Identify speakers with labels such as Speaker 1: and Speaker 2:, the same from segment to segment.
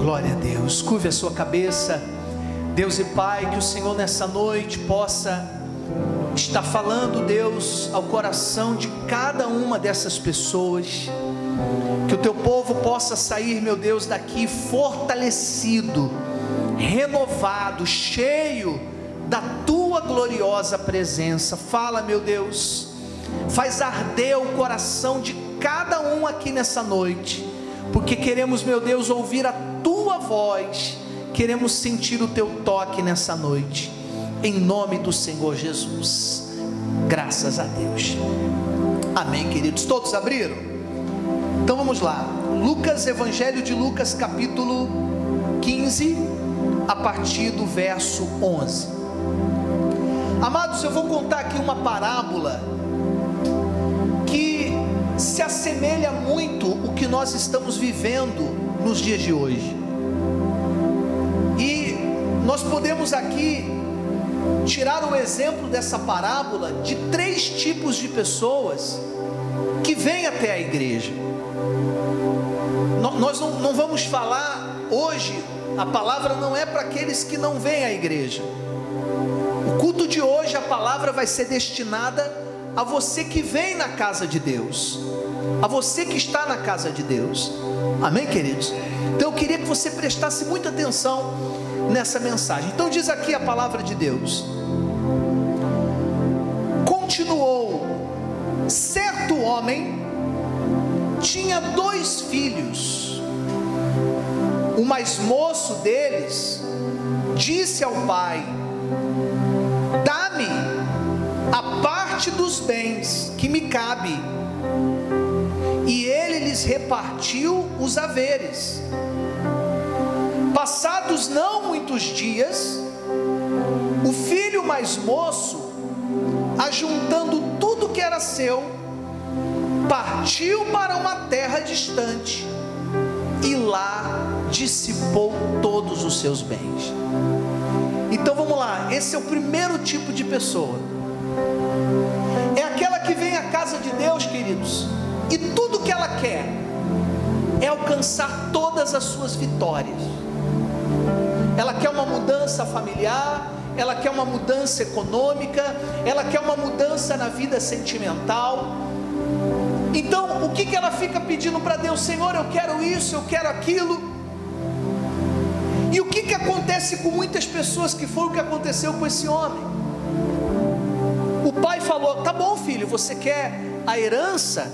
Speaker 1: Glória a Deus. Curve a sua cabeça. Deus e Pai, que o Senhor nessa noite possa estar falando, Deus, ao coração de cada uma dessas pessoas. Que o teu povo possa sair, meu Deus, daqui fortalecido, renovado, cheio da tua gloriosa presença. Fala, meu Deus, faz arder o coração de cada um aqui nessa noite, porque queremos, meu Deus, ouvir a tua voz, queremos sentir o teu toque nessa noite, em nome do Senhor Jesus. Graças a Deus. Amém, queridos. Todos abriram? Então vamos lá. Lucas, Evangelho de Lucas, capítulo 15, a partir do verso 11. Amados, eu vou contar aqui uma parábola que se assemelha muito o que nós estamos vivendo nos dias de hoje. E nós podemos aqui tirar o exemplo dessa parábola de 3 tipos de pessoas que vêm até a igreja. Nós não vamos falar hoje, a palavra não é para aqueles que não vêm à igreja. O culto de hoje, a palavra vai ser destinada a você que vem na casa de Deus, a você que está na casa de Deus. Amém, queridos? Então eu queria que você prestasse muita atenção nessa mensagem. Então diz aqui a palavra de Deus: continuou, certo homem tinha 2 filhos. O mais moço deles disse ao pai: dá-me a parte dos bens que me cabe. E ele lhes repartiu os haveres. Passados não muitos dias, o filho mais moço, ajuntando tudo que era seu, partiu para uma terra distante e lá dissipou todos os seus bens. Então vamos lá, esse é o primeiro tipo de pessoa. É aquela que vem à casa de Deus, queridos, e tudo que ela quer é alcançar todas as suas vitórias. Ela quer uma mudança familiar, ela quer uma mudança econômica, ela quer uma mudança na vida sentimental. Então o que ela fica pedindo para Deus? Senhor, eu quero isso, eu quero aquilo. E o que acontece com muitas pessoas, que foi o que aconteceu com esse homem? O pai falou: tá bom, filho, você quer a herança?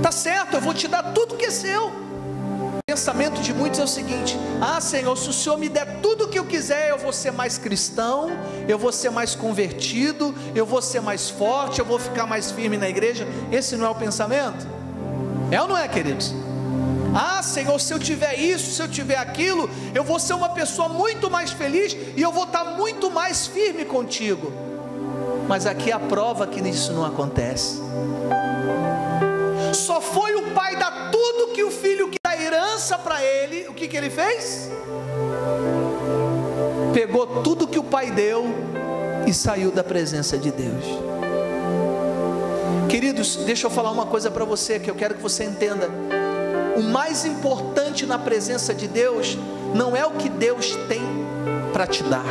Speaker 1: Tá certo, eu vou te dar tudo que é seu. O pensamento de muitos é o seguinte: ah, Senhor, se o Senhor me der tudo o que eu quiser, eu vou ser mais cristão, eu vou ser mais convertido, eu vou ser mais forte, eu vou ficar mais firme na igreja. Esse não é o pensamento? É ou não é, queridos? Ah, Senhor, se eu tiver isso, se eu tiver aquilo, eu vou ser uma pessoa muito mais feliz e eu vou estar muito mais firme contigo. Mas aqui é a prova que isso não acontece. Só foi o pai dar tudo que o filho que dá herança para ele. O que ele fez? Pegou tudo que o pai deu e saiu da presença de Deus. Queridos, deixa eu falar uma coisa para você que eu quero que você entenda. O mais importante na presença de Deus não é o que Deus tem para te dar,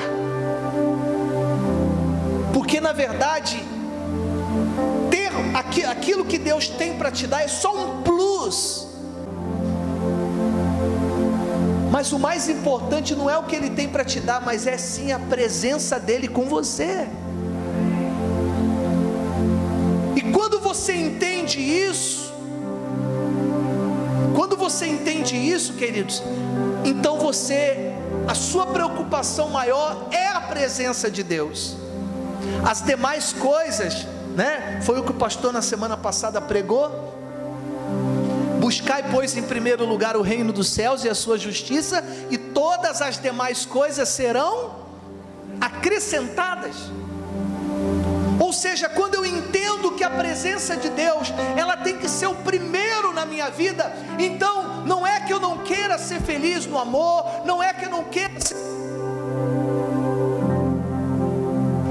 Speaker 1: porque na verdade ter aquilo que Deus tem para te dar é só um plus. Mas o mais importante não é o que Ele tem para te dar, mas é sim a presença dEle com você. E quando você entende isso, queridos, então a sua preocupação maior é a presença de Deus. As demais coisas, né? Foi o que o pastor na semana passada pregou. Buscai, pois, em primeiro lugar o reino dos céus e a sua justiça, e todas as demais coisas serão acrescentadas. Ou seja, quando eu entendo que a presença de Deus, ela tem que ser o primeiro na minha vida, então não é que eu não queira ser feliz no amor, não é que eu não queira ser...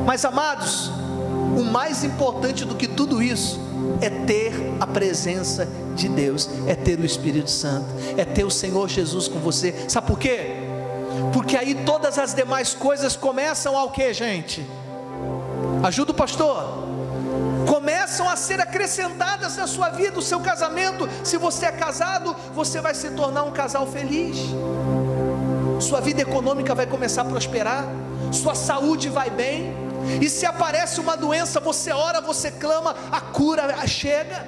Speaker 1: Mas amados, o mais importante do que tudo isso é ter a presença de Deus, é ter o Espírito Santo, é ter o Senhor Jesus com você. Sabe por quê? Porque aí todas as demais coisas começam ao que, gente? Ajuda o pastor. Começam a ser acrescentadas na sua vida. O seu casamento, se você é casado, você vai se tornar um casal feliz. Sua vida econômica vai começar a prosperar, sua saúde vai bem, e se aparece uma doença, você ora, você clama, a cura chega.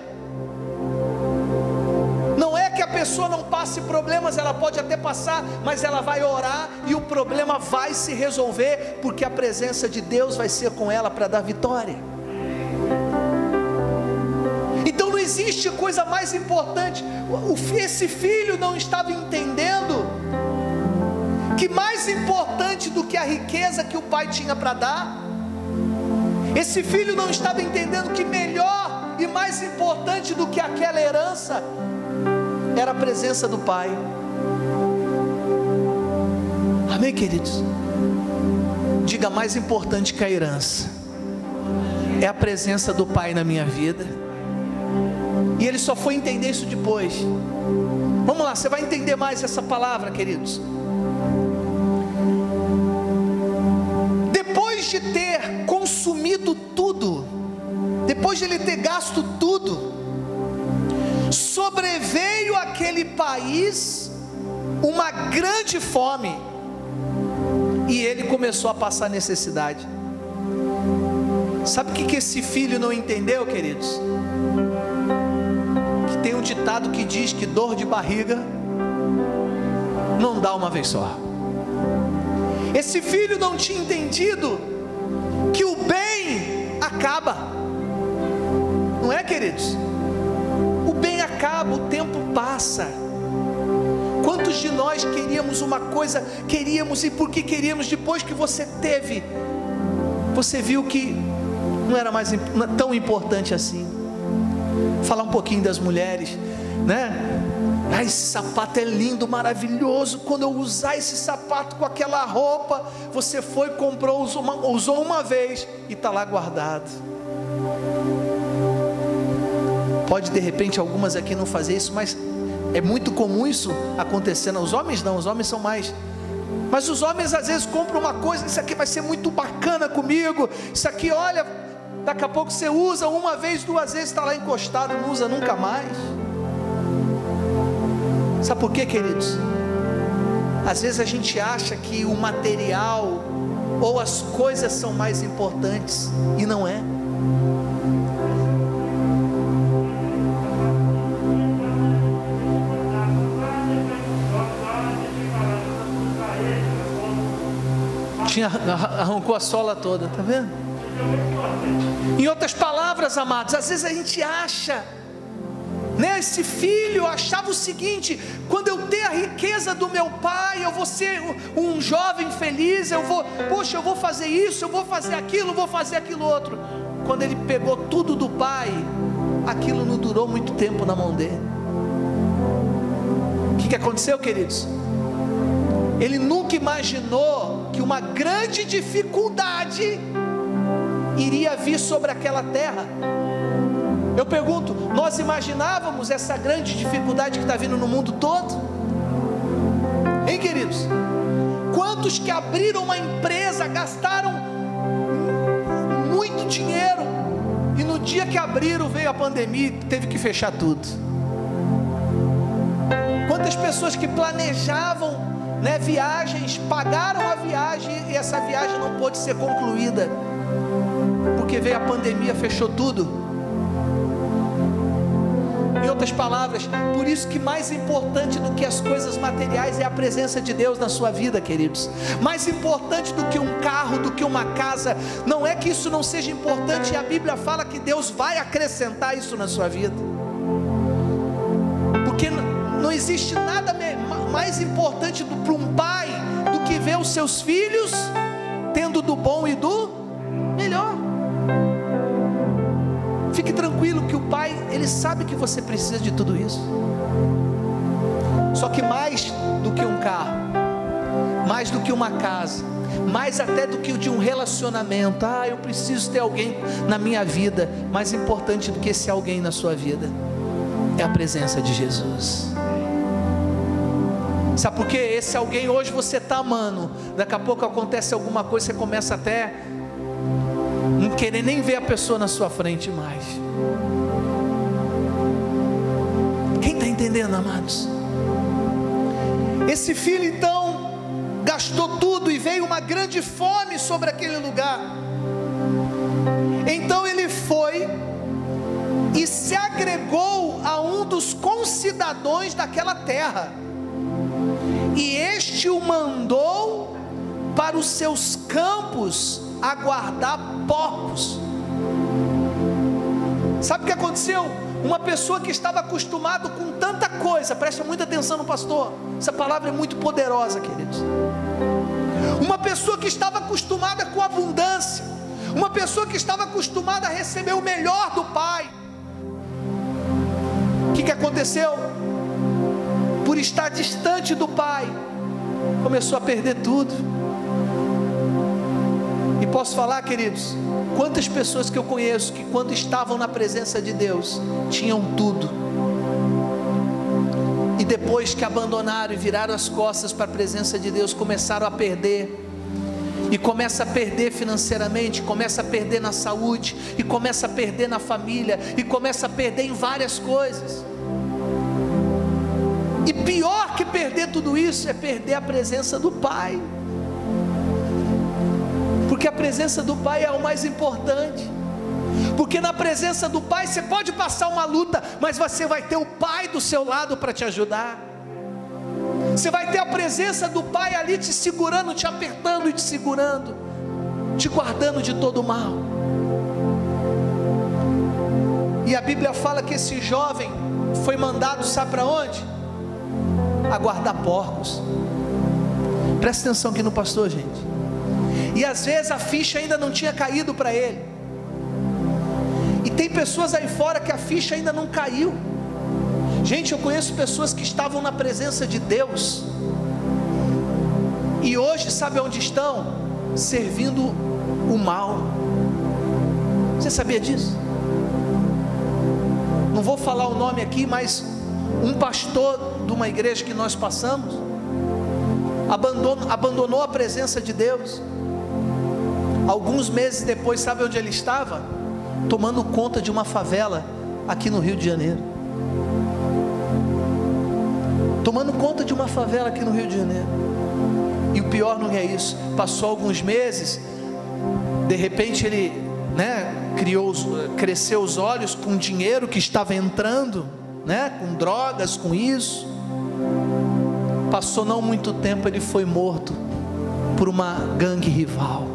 Speaker 1: Não é que a pessoa não passe problemas, ela pode até passar, mas ela vai orar e o problema vai se resolver, porque a presença de Deus vai ser com ela para dar vitória. Então não existe coisa mais importante. Esse filho não estava entendendo que mais importante do que a riqueza que o pai tinha para dar, esse filho não estava entendendo que melhor e mais importante do que aquela herança era a presença do pai. Amém, queridos? Diga: mais importante que a herança é a presença do pai na minha vida. E ele só foi entender isso depois. Vamos lá, você vai entender mais essa palavra, queridos. Depois de ter consumido tudo, depois de ele ter gasto tudo, sobreveio àquele país uma grande fome, e ele começou a passar necessidade. Sabe o que esse filho não entendeu, queridos? Que tem um ditado que diz que dor de barriga não dá uma vez só. Esse filho não tinha entendido que o bem acaba, não é, queridos? O bem acaba, o tempo passa. Quantos de nós queríamos uma coisa, queríamos, e porque queríamos, depois que você teve, você viu que não era mais tão importante assim. Falar um pouquinho das mulheres, né? Ah, esse sapato é lindo, maravilhoso. Quando eu usar esse sapato com aquela roupa, você foi, comprou, usou uma vez e está lá guardado. Pode de repente algumas aqui não fazer isso, mas é muito comum isso acontecer. Os homens não, os homens são mais. Mas os homens às vezes compram uma coisa: isso aqui vai ser muito bacana comigo, isso aqui, olha, daqui a pouco você usa uma vez, duas vezes, está lá encostado, não usa nunca mais. Sabe por quê, queridos? Às vezes a gente acha que o material ou as coisas são mais importantes, e não é. Arrancou a sola toda, tá vendo? Em outras palavras, amados, às vezes a gente acha, né? Esse filho achava o seguinte: quando eu ter a riqueza do meu pai, eu vou ser um jovem feliz, eu vou fazer isso, eu vou fazer aquilo, vou fazer aquilo outro. Quando ele pegou tudo do pai, aquilo não durou muito tempo na mão dele. O que aconteceu, queridos? Ele nunca imaginou que uma grande dificuldade iria vir sobre aquela terra. Eu pergunto: nós imaginávamos essa grande dificuldade que está vindo no mundo todo? Hein, queridos? Quantos que abriram uma empresa, gastaram muito dinheiro, e no dia que abriram veio a pandemia e teve que fechar tudo? Quantas pessoas que planejavam, né, viagens, pagaram a viagem e essa viagem não pôde ser concluída, porque veio a pandemia, fechou tudo. Em outras palavras, por isso que mais importante do que as coisas materiais é a presença de Deus na sua vida, queridos. Mais importante do que um carro, do que uma casa. Não é que isso não seja importante, e a Bíblia fala que Deus vai acrescentar isso na sua vida, porque não existe nada mais importante para um pai do que ver os seus filhos tendo do bom e do melhor. Fique tranquilo que o pai, ele sabe que você precisa de tudo isso. Só que mais do que um carro, mais do que uma casa, mais até do que o de um relacionamento. Eu preciso ter alguém na minha vida. Mais importante do que esse alguém na sua vida é a presença de Jesus. Sabe por quê? Esse alguém hoje você está amando, daqui a pouco acontece alguma coisa, você começa até não querer nem ver a pessoa na sua frente mais. Quem está entendendo, amados? Esse filho então gastou tudo e veio uma grande fome sobre aquele lugar. Então ele foi e se agregou a um dos concidadãos daquela terra, e este o mandou para os seus campos a guardar porcos. Sabe o que aconteceu? Uma pessoa que estava acostumada com tanta coisa, presta muita atenção no pastor, essa palavra é muito poderosa, queridos. Uma pessoa que estava acostumada com abundância, uma pessoa que estava acostumada a receber o melhor do Pai, o que aconteceu? Por estar distante do Pai, começou a perder tudo. E posso falar, queridos, quantas pessoas que eu conheço que quando estavam na presença de Deus tinham tudo, e depois que abandonaram e viraram as costas para a presença de Deus, começaram a perder. E começa a perder financeiramente, começa a perder na saúde, e começa a perder na família, e começa a perder em várias coisas. E pior que perder tudo isso é perder a presença do Pai, porque a presença do Pai é o mais importante. Porque na presença do Pai você pode passar uma luta, mas você vai ter o Pai do seu lado para te ajudar. Você vai ter a presença do Pai ali te segurando, te apertando e te segurando, te guardando de todo o mal. E a Bíblia fala que esse jovem foi mandado, sabe para onde? A guardar porcos. Presta atenção aqui no pastor, gente. E às vezes a ficha ainda não tinha caído para ele. E tem pessoas aí fora que a ficha ainda não caiu. Gente, eu conheço pessoas que estavam na presença de Deus, e hoje sabe onde estão? Servindo o mal. Você sabia disso? Não vou falar o nome aqui, mas um pastor de uma igreja que nós passamos abandonou a presença de Deus. Alguns meses depois, sabe onde ele estava? Tomando conta de uma favela aqui no Rio de Janeiro. Tomando conta de uma favela aqui no Rio de Janeiro. E o pior não é isso. Passou alguns meses, de repente ele, cresceu os olhos com dinheiro que estava entrando, com drogas, com isso. Passou não muito tempo, ele foi morto por uma gangue rival.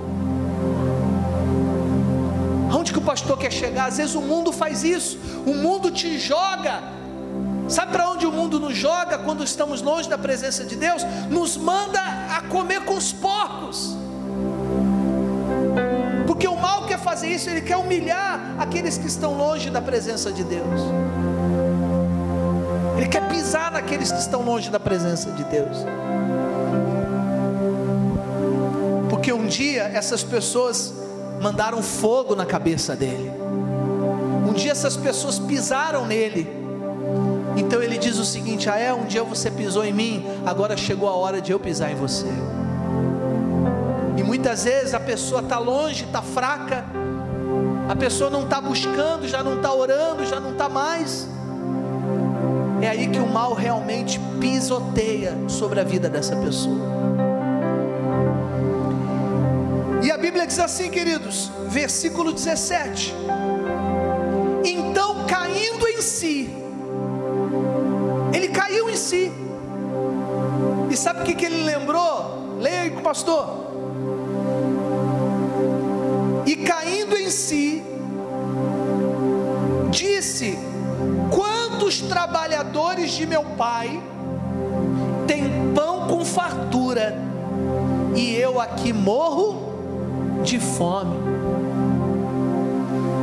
Speaker 1: Aonde que o pastor quer chegar? Às vezes o mundo faz isso. O mundo te joga. Sabe para onde o mundo nos joga quando estamos longe da presença de Deus? Nos manda a comer com os porcos. Porque o mal quer fazer isso, ele quer humilhar aqueles que estão longe da presença de Deus. Ele quer pisar naqueles que estão longe da presença de Deus. Porque um dia essas pessoas mandaram fogo na cabeça dele. Um dia essas pessoas pisaram nele. Então ele diz o seguinte: um dia você pisou em mim, agora chegou a hora de eu pisar em você. E muitas vezes a pessoa está longe, está fraca, a pessoa não está buscando, já não está orando, já não está mais. É aí que o mal realmente pisoteia sobre a vida dessa pessoa. E a Bíblia diz assim, queridos, versículo 17: então caindo em si, ele caiu em si. E sabe o que ele lembrou? Leia aí com o pastor. E caindo em si, disse: quantos trabalhadores de meu pai têm pão com fartura, e eu aqui morro de fome.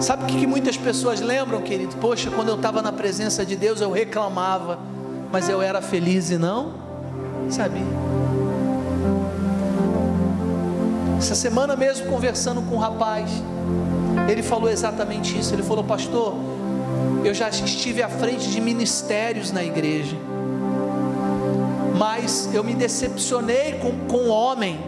Speaker 1: Sabe o que muitas pessoas lembram, querido? Poxa, quando eu estava na presença de Deus eu reclamava, mas eu era feliz e não sabia. Essa semana mesmo, conversando com um rapaz, ele falou exatamente isso. Ele falou: pastor, eu já estive à frente de ministérios na igreja, mas eu me decepcionei com o homem.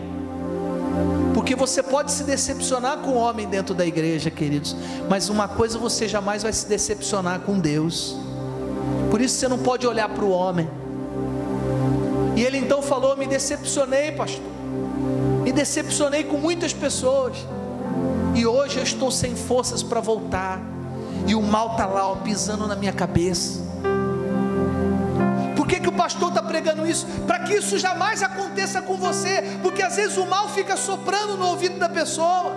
Speaker 1: Porque você pode se decepcionar com o homem dentro da igreja, queridos, mas uma coisa você jamais vai se decepcionar com Deus. Por isso você não pode olhar para o homem. E ele então falou: me decepcionei, pastor, me decepcionei com muitas pessoas, e hoje eu estou sem forças para voltar, e o mal está lá, ó, pisando na minha cabeça. Por que o pastor está pregando isso? Para que isso jamais aconteça com você, porque às vezes o mal fica soprando no ouvido da pessoa,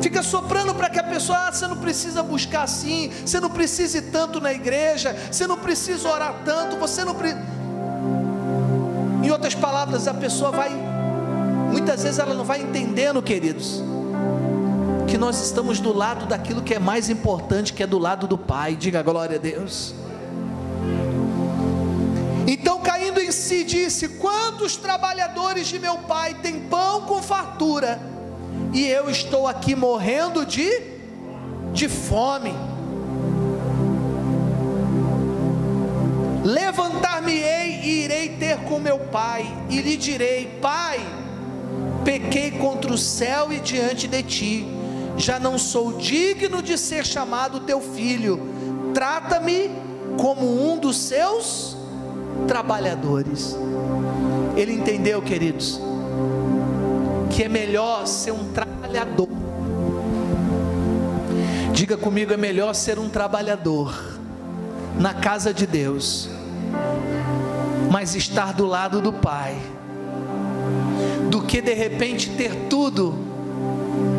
Speaker 1: fica soprando para que a pessoa: você não precisa buscar assim, você não precisa ir tanto na igreja, você não precisa orar tanto, você não precisa. Em outras palavras, a pessoa vai, muitas vezes ela não vai entendendo, queridos, que nós estamos do lado daquilo que é mais importante, que é do lado do Pai. Diga glória a Deus. Então, caindo em si, disse: quantos trabalhadores de meu pai têm pão com fartura, e eu estou aqui morrendo de fome. Levantar-me-ei e irei ter com meu pai, e lhe direi: pai, pequei contra o céu e diante de ti, já não sou digno de ser chamado teu filho, trata-me como um dos seus trabalhadores. Ele entendeu, queridos, que é melhor ser um trabalhador. Diga comigo: é melhor ser um trabalhador na casa de Deus, mas estar do lado do Pai, do que de repente ter tudo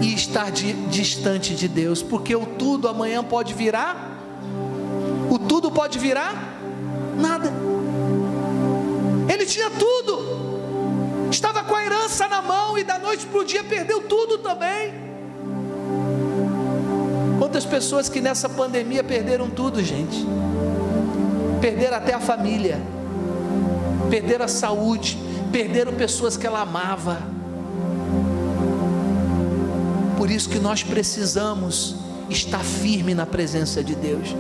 Speaker 1: e estar distante de Deus. Porque o tudo amanhã pode virar, o tudo pode virar nada. Ele tinha tudo, estava com a herança na mão, e da noite para o dia perdeu tudo também. Quantas pessoas que nessa pandemia perderam tudo, gente? Perderam até a família, perderam a saúde, perderam pessoas que ela amava. Por isso que nós precisamos estar firme na presença de Deus.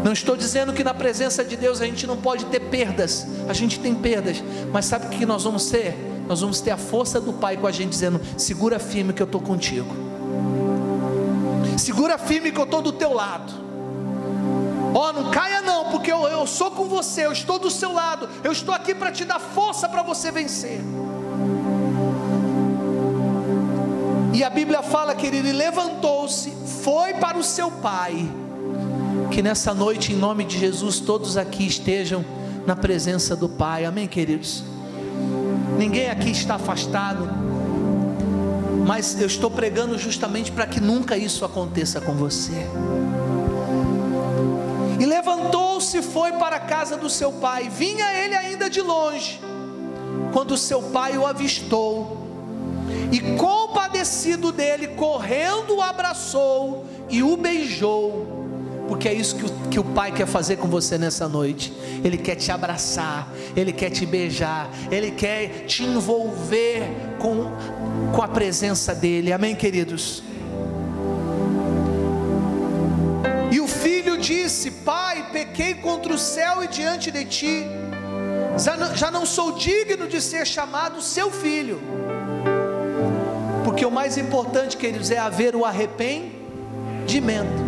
Speaker 1: Não estou dizendo que na presença de Deus a gente não pode ter perdas. A gente tem perdas, mas sabe o que nós vamos ter? Nós vamos ter a força do Pai com a gente, dizendo: segura firme que eu estou contigo, segura firme que eu estou do teu lado. Ó, não caia não, porque eu sou com você, eu estou do seu lado, eu estou aqui para te dar força para você vencer. E a Bíblia fala que ele levantou-se, foi para o seu pai. Que nessa noite, em nome de Jesus, todos aqui estejam na presença do Pai. Amém, queridos? Ninguém aqui está afastado, mas eu estou pregando justamente para que nunca isso aconteça com você. E levantou-se e foi para a casa do seu pai. Vinha ele ainda de longe, quando seu pai o avistou, e compadecido dele, correndo o abraçou e o beijou. Porque é isso que o Pai quer fazer com você nessa noite. Ele quer te abraçar, Ele quer te beijar, Ele quer te envolver com a presença dEle. Amém, queridos? E o filho disse: pai, pequei contra o céu e diante de ti, já não sou digno de ser chamado seu filho. Porque o mais importante, queridos, é haver o arrependimento.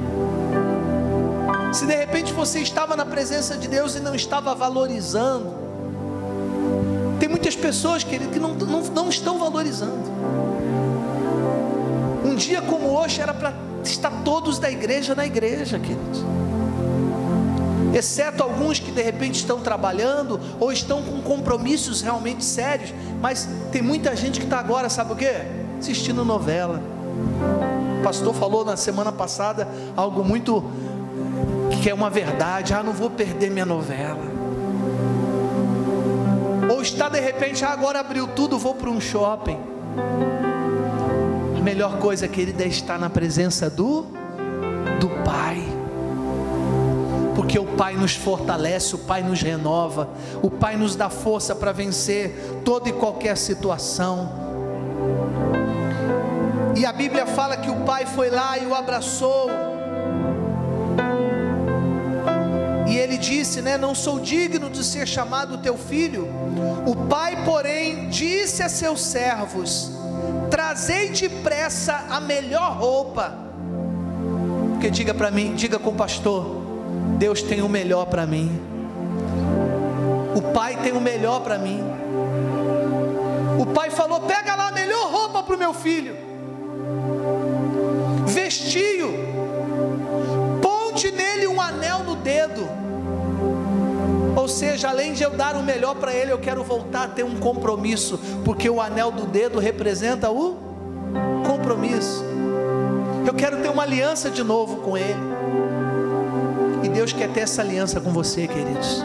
Speaker 1: Se de repente você estava na presença de Deus e não estava valorizando, tem muitas pessoas, querido, que não estão valorizando. Um dia como hoje era para estar todos da igreja na igreja, queridos, exceto alguns que de repente estão trabalhando ou estão com compromissos realmente sérios. Mas tem muita gente que está agora, sabe o quê? Assistindo novela. O pastor falou na semana passada algo muito, que é uma verdade: não vou perder minha novela. Ou está de repente: agora abriu tudo, vou para um shopping. A melhor coisa, querida, é estar na presença do Pai, porque o Pai nos fortalece, o Pai nos renova, o Pai nos dá força para vencer toda e qualquer situação. E a Bíblia fala que o Pai foi lá e o abraçou, e ele disse, né, não sou digno de ser chamado teu filho. O Pai, porém, disse a seus servos, trazei depressa a melhor roupa, porque diga para mim, diga com o pastor, Deus tem o melhor para mim, o Pai tem o melhor para mim. O Pai falou, pega lá a melhor roupa para o meu filho, vestiu, ponte nele um anel no dedo. Ou seja, além de eu dar o melhor para ele, eu quero voltar a ter um compromisso, porque o anel do dedo representa o compromisso. Eu quero ter uma aliança de novo com ele, e Deus quer ter essa aliança com você, queridos.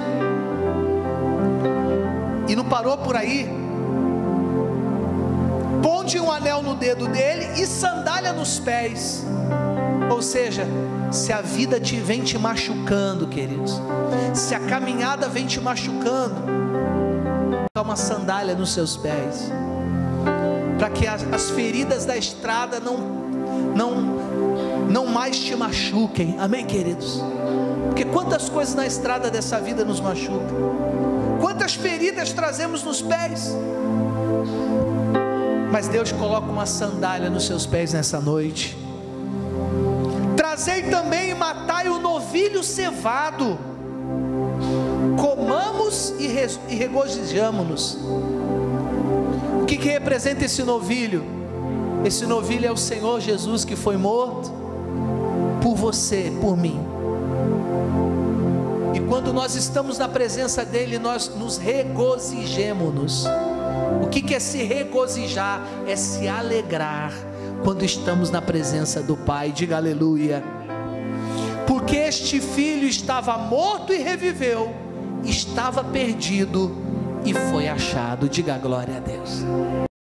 Speaker 1: E não parou por aí. Ponte um anel no dedo dele e sandália nos pés. Ou seja, se a vida vem te machucando, queridos, se a caminhada vem te machucando, dá uma sandália nos seus pés, para que as feridas da estrada não mais te machuquem. Amém, queridos? Porque quantas coisas na estrada dessa vida nos machucam, quantas feridas trazemos nos pés, mas Deus coloca uma sandália nos seus pés nessa noite. Trazei também e matai o novilho cevado, comamos e regozijamo-nos. O que representa esse novilho? Esse novilho é o Senhor Jesus, que foi morto por você, por mim. E quando nós estamos na presença dele, nós nos regozijemo-nos. O que é se regozijar? É se alegrar quando estamos na presença do Pai. Diga aleluia. Porque este filho estava morto e reviveu, estava perdido e foi achado. Diga glória a Deus.